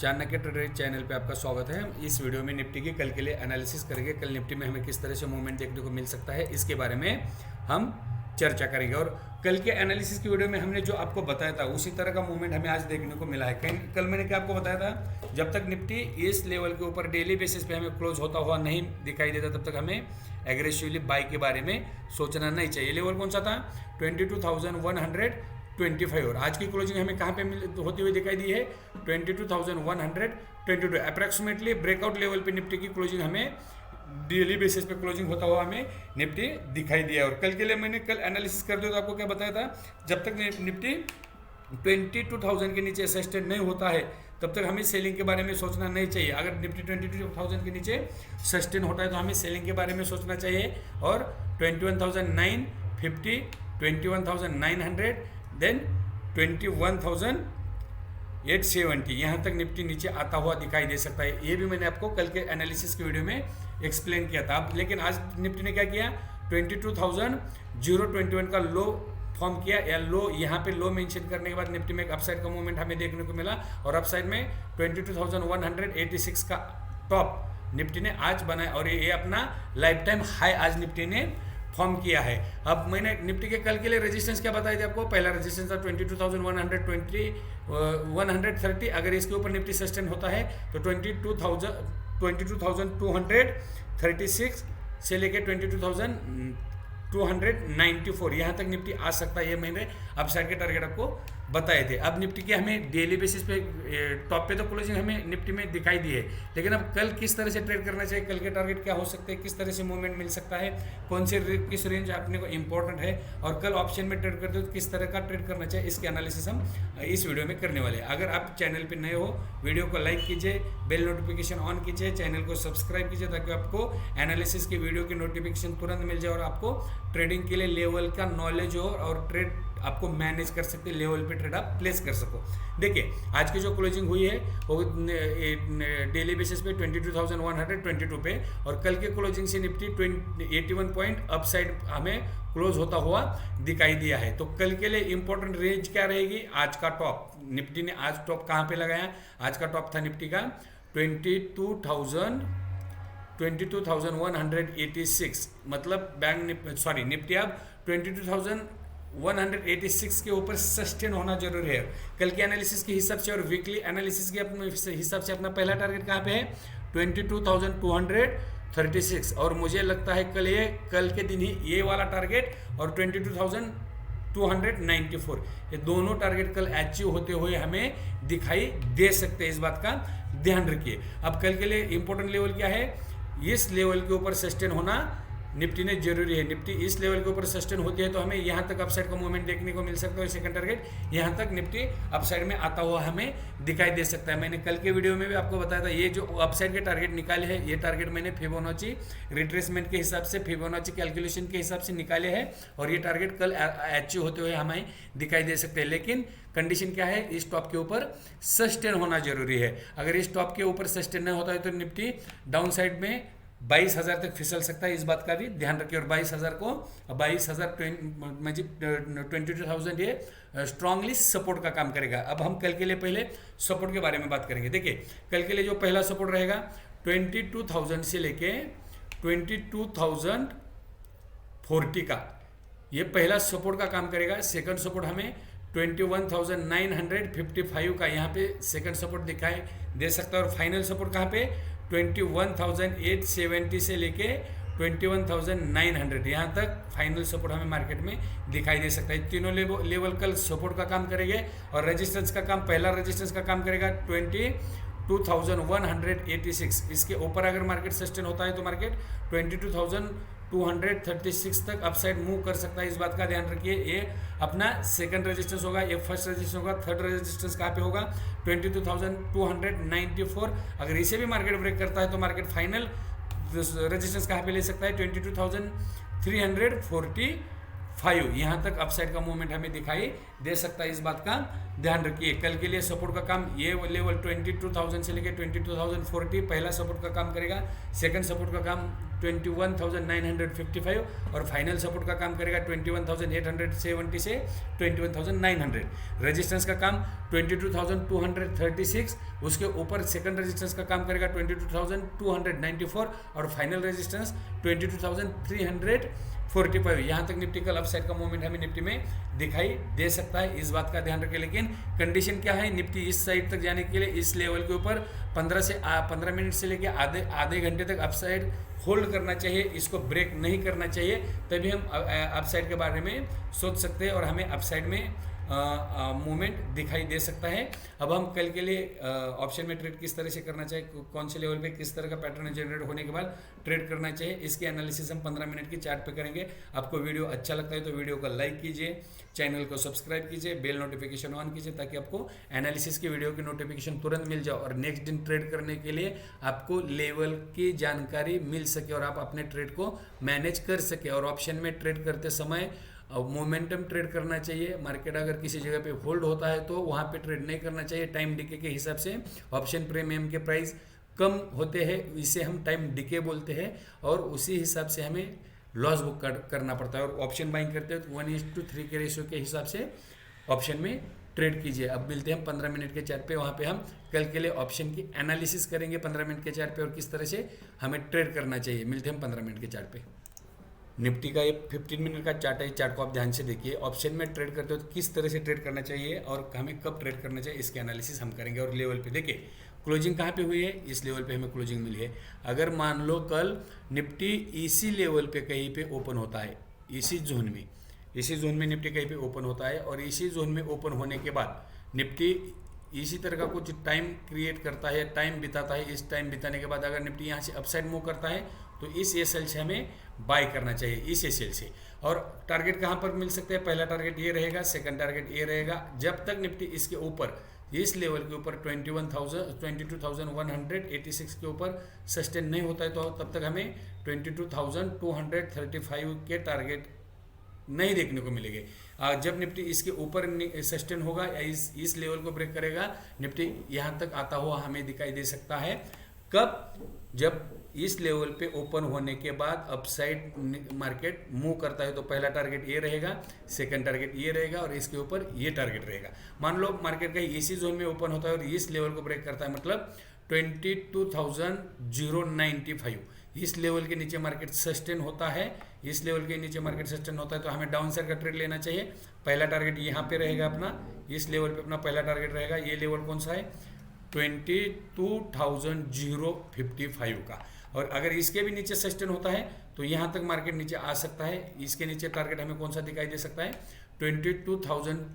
Chanakya trader channel पे आपका स्वागत है। इस वीडियो में निफ्टी की कल के लिए एनालिसिस करेंगे। कल निफ्टी में हमें किस तरह से मूवमेंट देखने को मिल सकता है, इसके बारे में हम चर्चा करेंगे। और कल के एनालिसिस की वीडियो में हमने जो आपको बताया था उसी तरह का मूवमेंट हमें आज देखने को मिला है। कल मैंने क्या आपको बताया था, जब तक निफ्टी इस लेवल के ऊपर डेली बेसिस पे हमें क्लोज होता हुआ नहीं दिखाई देता तब तक हमें एग्रेसिवली बाई के बारे में सोचना नहीं चाहिए। लेवल कौन सा था? 22,125। और आज की क्लोजिंग हमें कहाँ पे होती हुई दिखाई दी है? 22,122। अप्रॉक्सीमेटली ब्रेकआउट लेवल पे निफ्टी की क्लोजिंग हमें डेली बेसिस पे क्लोजिंग होता हुआ हमें निफ्टी दिखाई दिया। और कल के लिए मैंने कल एनालिसिस कर दिया तो आपको क्या बताया था, जब तक निफ्टी 22,000 के नीचे सस्टेन नहीं होता है तब तक हमें सेलिंग के बारे में सोचना नहीं चाहिए। अगर निफ्टी 22,000 के नीचे सस्टेन होता है तो हमें सेलिंग के बारे में सोचना चाहिए। और 21,950, 21,900, देन 21,870 यहाँ तक निफ्टी नीचे आता हुआ दिखाई दे सकता है। ये भी मैंने आपको कल के एनालिसिस की वीडियो में एक्सप्लेन किया था। अब लेकिन आज निफ्टी ने क्या किया, 22,021 का लो फॉर्म किया, या लो यहाँ पे लो मेंशन करने के बाद निफ्टी में एक अपसाइड का मूवमेंट हमें देखने को मिला। और अपसाइड में 22,186 का टॉप निफ्टी ने आज बनाया और ये अपना लाइफ टाइम हाई आज निफ्टी ने फॉर्म किया है। अब मैंने निफ्टी के कल के लिए रेजिस्टेंस क्या बताया था आपको? पहला रेजिस्टेंस था 22,130। अगर इसके ऊपर निफ्टी सस्टेन होता है तो 22,236 से लेकर 22,294 यहाँ तक निफ्टी आ सकता है। ये मैंने अपसाइड के टारगेट आपको बताए थे। अब निफ्टी की हमें डेली बेसिस पे टॉप पे तो क्लोजिंग हमें निफ्टी में दिखाई दी है, लेकिन अब कल किस तरह से ट्रेड करना चाहिए, कल के टारगेट क्या हो सकते हैं, किस तरह से मूवमेंट मिल सकता है, कौन से किस रेंज अपने को इंपॉर्टेंट है, और कल ऑप्शन में ट्रेड करते हो तो किस तरह का ट्रेड करना चाहिए, इसके एनालिसिस हम इस वीडियो में करने वाले हैं। अगर आप चैनल पर नए हो, वीडियो को लाइक कीजिए, बेल नोटिफिकेशन ऑन कीजिए, चैनल को सब्सक्राइब कीजिए ताकि आपको एनालिसिस की वीडियो की नोटिफिकेशन तुरंत मिल जाए और आपको ट्रेडिंग के लिए लेवल का नॉलेज हो और ट्रेड आपको मैनेज कर सकते, लेवल पे ट्रेड आप प्लेस कर सको। देखिए आज की जो क्लोजिंग हुई है वो डेली बेसिस पे 22,122 पे, और कल के क्लोजिंग से निफ्टी 81 पॉइंट अपसाइड हमें क्लोज होता हुआ दिखाई दिया है। तो कल के लिए इंपॉर्टेंट रेंज क्या रहेगी? आज का टॉप निफ्टी ने आज टॉप कहाँ पे लगाया? आज का टॉप था निफ्टी का 22,186, मतलब निफ्टी अब 22,186 के ऊपर सस्टेन होना जरूरी है कल के एनालिसिस के हिसाब से। और वीकली एनालिसिस के हिसाब से अपना पहला टारगेट कहाँ पे है? 22,236। और मुझे लगता है कल के दिन ही ये वाला टारगेट और 22,294 ये दोनों टारगेट कल अचीव होते हुए हमें दिखाई दे सकते हैं। इस बात का ध्यान रखिए। अब कल के लिए इंपॉर्टेंट लेवल क्या है? इस लेवल के ऊपर सस्टेन होना निफ्टी ने जरूरी है। निफ्टी इस लेवल के ऊपर सस्टेन होती है तो हमें यहाँ तक अपसाइड का मूवमेंट देखने को मिल सकता है। सेकंड टारगेट यहाँ तक निफ्टी अपसाइड में आता हुआ हमें दिखाई दे सकता है। मैंने कल के वीडियो में भी आपको बताया था, ये जो अपसाइड के टारगेट निकाले हैं ये टारगेट मैंने फिबोनाची रिट्रेसमेंट के हिसाब से, फिबोनाची कैलकुलेशन के हिसाब से निकाले हैं, और ये टारगेट कल अचीव होते हुए हमें दिखाई दे सकते हैं। लेकिन कंडीशन क्या है? इस टॉप के ऊपर सस्टेन होना जरूरी है। अगर इस टॉप के ऊपर सस्टेन नहीं होता है तो निफ्टी डाउन साइड में 22,000 तक फिसल सकता है। इस बात का भी ध्यान रखिए। और 22,000 ये स्ट्रांगली सपोर्ट का काम करेगा। अब हम कल के लिए पहले सपोर्ट के बारे में बात करेंगे। देखिए कल के लिए जो पहला सपोर्ट रहेगा 22,000 से लेके 22,040 का, ये पहला सपोर्ट का काम करेगा। सेकंड सपोर्ट हमें 21,955 का यहाँ पे सेकंड सपोर्ट दिखाई दे सकता है। और फाइनल सपोर्ट कहाँ पे? 21,870 से लेके 21,900 यहाँ तक फाइनल सपोर्ट हमें मार्केट में दिखाई दे सकता है। तीनों लेवल कल सपोर्ट का काम करेंगे। और रेजिस्टेंस का काम, पहला रेजिस्टेंस का काम करेगा 22,186। इसके ऊपर अगर मार्केट सस्टेन होता है तो मार्केट 22,236 तक अपसाइड मूव कर सकता है। इस बात का ध्यान रखिए। ये अपना सेकंड रेजिस्टेंस होगा, ये फर्स्ट रेजिस्टेंस होगा। थर्ड रेजिस्टेंस कहाँ पे होगा? 22,294। अगर इसे भी मार्केट ब्रेक करता है तो मार्केट फाइनल रेजिस्टेंस कहाँ पे ले सकता है? 22,345। यहाँ तक अपसाइड का मूवमेंट हमें दिखाई दे सकता है। इस बात का ध्यान रखिए। कल के लिए सपोर्ट का काम ये लेवल 22,000 से लेकर 22,040 पहला सपोर्ट का काम करेगा। सेकंड सपोर्ट का काम 21,955 और फाइनल सपोर्ट का काम करेगा 21,870 से 21,900। रेजिस्टेंस का काम 22,236, उसके ऊपर सेकंड रेजिस्टेंस का काम करेगा 22,294 और फाइनल रेजिस्टेंस 22,345। यहाँ तक निफ्टी कल अपसाइड का मूवमेंट हमें निफ्टी में दिखाई दे सकता है, इस बात का ध्यान रखें। लेकिन कंडीशन क्या है, निफ्टी इस साइड तक जाने के लिए इस लेवल के ऊपर 15 मिनट से लेकर आधे घंटे तक अपसाइड होल्ड करना चाहिए, इसको ब्रेक नहीं करना चाहिए, तभी हम अपसाइड के बारे में सोच सकते हैं और हमें अपसाइड में मूवमेंट दिखाई दे सकता है। अब हम कल के लिए ऑप्शन में ट्रेड किस तरह से करना चाहिए, कौन से लेवल पे किस तरह का पैटर्न जनरेट होने के बाद ट्रेड करना चाहिए, इसकी एनालिसिस हम 15 मिनट की चार्ट पे करेंगे। आपको वीडियो अच्छा लगता है तो वीडियो को लाइक कीजिए, चैनल को सब्सक्राइब कीजिए, बेल नोटिफिकेशन ऑन कीजिए ताकि आपको एनालिसिस की वीडियो की नोटिफिकेशन तुरंत मिल जाए और नेक्स्ट दिन ट्रेड करने के लिए आपको लेवल की जानकारी मिल सके और आप अपने ट्रेड को मैनेज कर सके। और ऑप्शन में ट्रेड करते समय मोमेंटम ट्रेड करना चाहिए। मार्केट अगर किसी जगह पे होल्ड होता है तो वहाँ पे ट्रेड नहीं करना चाहिए। टाइम डिके के हिसाब से ऑप्शन प्रीमियम के प्राइस कम होते हैं, इसे हम टाइम डिके बोलते हैं और उसी हिसाब से हमें लॉस बुक करना पड़ता है। और ऑप्शन बाइंग करते हैं तो 1:3 के रेशियो के हिसाब से ऑप्शन में ट्रेड कीजिए। अब मिलते हैं हम 15 मिनट के चार्ट पे, वहाँ पे हम कल के लिए ऑप्शन की एनालिसिस करेंगे 15 मिनट के चार्ट पे और किस तरह से हमें ट्रेड करना चाहिए। मिलते हैं हम 15 मिनट के चार्ट पे। निफ्टी का ये 15 मिनट का चार्ट है, चार्ट को आप ध्यान से देखिए। ऑप्शन में ट्रेड करते हो तो किस तरह से ट्रेड करना चाहिए और हमें कब ट्रेड करना चाहिए, इसकी एनालिसिस हम करेंगे। और लेवल पे देखिए क्लोजिंग कहाँ पे हुई है, इस लेवल पे हमें क्लोजिंग मिली है। अगर मान लो कल निफ्टी इसी लेवल पे कहीं पे ओपन होता है, इसी जोन में निफ्टी कहीं पे ओपन होता है और इसी जोन में ओपन होने के बाद निफ्टी इसी तरह का कुछ टाइम क्रिएट करता है, टाइम बिताता है। इस टाइम बिताने के बाद अगर निफ्टी यहाँ से अपसाइड मूव करता है तो इस एसएल से हमें बाय करना चाहिए, इस एसएल से। और टारगेट कहाँ पर मिल सकते हैं, पहला टारगेट ये रहेगा, सेकंड टारगेट ये रहेगा। जब तक निफ्टी इसके ऊपर, इस लेवल के ऊपर 22,186 के ऊपर सस्टेन नहीं होता है तो तब तक हमें 22,235 के टारगेट नहीं देखने को मिलेंगे। जब निफ्टी इसके ऊपर सस्टेन होगा या इस लेवल को ब्रेक करेगा, निफ्टी यहाँ तक आता हुआ हमें दिखाई दे सकता है। कब, जब इस लेवल पे ओपन होने के बाद अपसाइड मार्केट मूव करता है तो पहला टारगेट ये रहेगा, सेकंड टारगेट ये रहेगा और इसके ऊपर ये टारगेट रहेगा। मान लो मार्केट का इसी जोन में ओपन होता है और इस लेवल को ब्रेक करता है, मतलब 22,095, इस लेवल के नीचे मार्केट सस्टेन होता है, इस लेवल के नीचे मार्केट सस्टेन होता है तो हमें डाउन साइड का ट्रेड लेना चाहिए। पहला टारगेट यहाँ पे रहेगा अपना, इस लेवल पे अपना पहला टारगेट रहेगा। ये लेवल कौन सा है, 22,055 का। और अगर इसके भी नीचे सस्टेन होता है तो यहाँ तक मार्केट नीचे आ सकता है। इसके नीचे टारगेट हमें कौन सा दिखाई दे सकता है, 22,000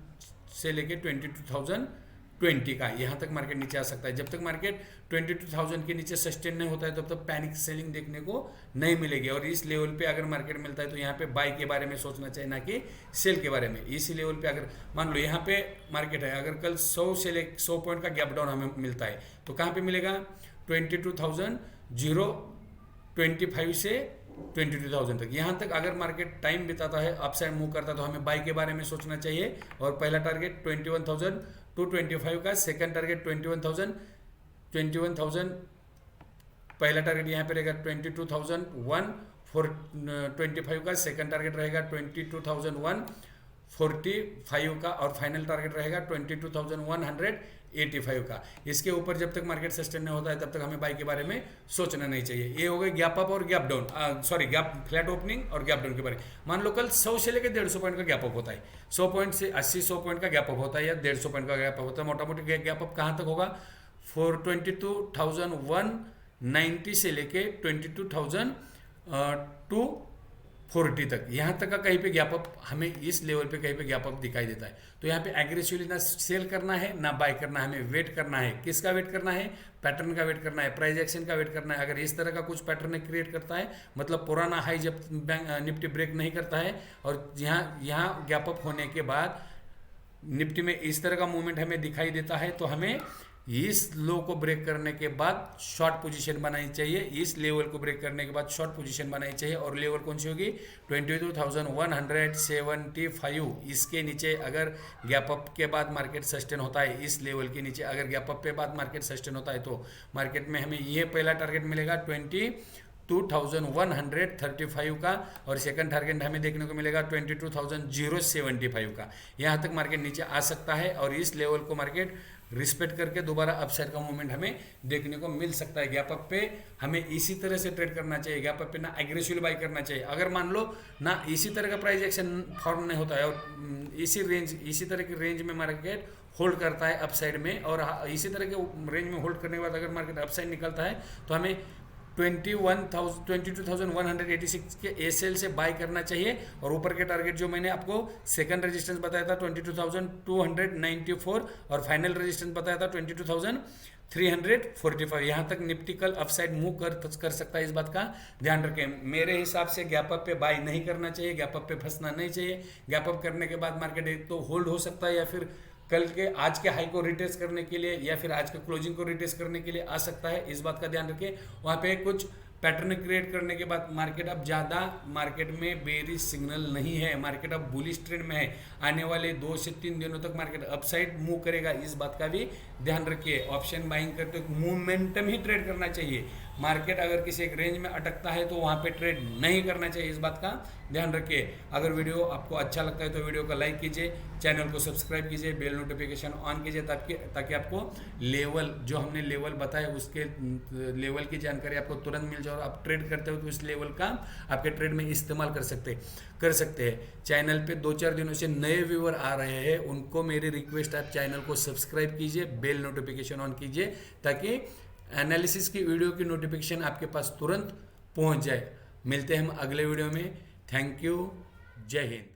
से लेके 22,020 का, यहाँ तक मार्केट नीचे आ सकता है। जब तक मार्केट 22,000 के नीचे सस्टेन नहीं होता है तब तक पैनिक सेलिंग देखने को नहीं मिलेगी। और इस लेवल पे अगर मार्केट मिलता है तो यहाँ पे बाय के बारे में सोचना चाहिए, ना कि सेल के बारे में। इसी लेवल पे अगर मान लो यहाँ पे मार्केट है, अगर कल 100 से 100 पॉइंट का गैप डाउन हमें मिलता है तो कहाँ पे मिलेगा, 22,025 से 22,000 तक। यहाँ तक अगर मार्केट टाइम बिताता है, अपसाइड मूव करता है तो हमें बाय के बारे में सोचना चाहिए। और पहला टारगेट 21,225 का, सेकंड टारगेट 21,000 पहला टारगेट यहाँ पे रहेगा 22,125 का, सेकंड टारगेट रहेगा 22,145 का और फाइनल टारगेट रहेगा 22,185 का। इसके ऊपर जब तक मार्केट सस्टेन नहीं होता है तब तक हमें बाय के बारे में सोचना नहीं चाहिए। ये हो गए गैप अप और gap down, gap flat opening और गैप डाउन के बारे में। मान लो कल 100 से लेकर 150 पॉइंट का गैप अप होता है, 100 पॉइंट से 100 पॉइंट का गैप अप होता है या 150 पॉइंट का गैप अप होता है। मोटा मोटी गैप अप कहाँ तक होगा, 22,190 से लेके 22,240 तक, यहाँ तक का कहीं पे गैप अप हमें इस लेवल पे कहीं पे गैप अप दिखाई देता है। तो यहाँ पे एग्रेसिवली ना सेल करना है ना बाय करना है, हमें वेट करना है। किसका वेट करना है, पैटर्न का वेट करना है, प्राइस एक्शन का वेट करना है। अगर इस तरह का कुछ पैटर्न क्रिएट करता है, मतलब पुराना हाई जब निफ्टी ब्रेक नहीं करता है और यहाँ गैप अप होने के बाद निफ्टी में इस तरह का मूवमेंट हमें दिखाई देता है तो हमें इस लो को ब्रेक करने के बाद शॉर्ट पोजीशन बनानी चाहिए। इस लेवल को ब्रेक करने के बाद शॉर्ट पोजीशन बनानी चाहिए। और लेवल कौन सी होगी, 22,175। इसके नीचे अगर गैप अप के बाद मार्केट सस्टेन होता है, इस लेवल के नीचे अगर गैप अप के बाद मार्केट सस्टेन होता है तो मार्केट में हमें ये पहला टारगेट मिलेगा 22,135 का, और सेकंड टारगेट हमें देखने को मिलेगा 22,075 का। यहाँ तक मार्केट नीचे आ सकता है और इस लेवल को मार्केट रिस्पेक्ट करके दोबारा अपसाइड का मूवमेंट हमें देखने को मिल सकता है। गैप अप पे हमें इसी तरह से ट्रेड करना चाहिए, गैप अप पे ना एग्रेसिवली बाई करना चाहिए। अगर मान लो ना इसी तरह का प्राइस एक्शन फॉर्म नहीं होता है और इसी तरह की रेंज में मार्केट होल्ड करता है अपसाइड में, और इसी तरह के रेंज में होल्ड करने के बाद अगर मार्केट अपसाइड निकलता है तो हमें 22,186 के एसएल से बाय करना चाहिए। और ऊपर के टारगेट जो मैंने आपको सेकंड रेजिस्टेंस बताया था 22,294 और फाइनल रेजिस्टेंस बताया था 22,345। यहाँ तक निफ्टी कल अपसाइड मूव कर सकता है, इस बात का ध्यान रखें। मेरे हिसाब से गैप अप पे बाय नहीं करना चाहिए, गैप अप पे फंसना नहीं चाहिए। गैप अप करने के बाद मार्केट एक तो होल्ड हो सकता है या फिर कल के आज के हाई को रिटेस्ट करने के लिए या फिर आज के क्लोजिंग को रिटेस्ट करने के लिए आ सकता है, इस बात का ध्यान रखें। वहाँ पे कुछ पैटर्न क्रिएट करने के बाद मार्केट अब ज़्यादा मार्केट में बेरिश सिग्नल नहीं है, मार्केट अब बुलिश ट्रेंड में है। आने वाले 2 से 3 दिनों तक मार्केट अपसाइड मूव करेगा, इस बात का भी ध्यान रखिए। ऑप्शन बाइंग करते हुए मोमेंटम ही ट्रेड करना चाहिए। मार्केट अगर किसी एक रेंज में अटकता है तो वहाँ पे ट्रेड नहीं करना चाहिए, इस बात का ध्यान रखिए। अगर वीडियो आपको अच्छा लगता है तो वीडियो को लाइक कीजिए, चैनल को सब्सक्राइब कीजिए, बेल नोटिफिकेशन ऑन कीजिए ताकि आपको लेवल जो हमने लेवल बताया उसके लेवल की जानकारी आपको तुरंत मिल जाए और आप ट्रेड करते हो तो उस लेवल का आपके ट्रेड में इस्तेमाल कर सकते हैं। चैनल पे 2-4 दिनों से नए व्यूअर आ रहे हैं, उनको मेरी रिक्वेस्ट, आप चैनल को सब्सक्राइब कीजिए, बेल नोटिफिकेशन ऑन कीजिए ताकि एनालिसिस की वीडियो की नोटिफिकेशन आपके पास तुरंत पहुंच जाए। मिलते हैं हम अगले वीडियो में। थैंक यू, जय हिंद।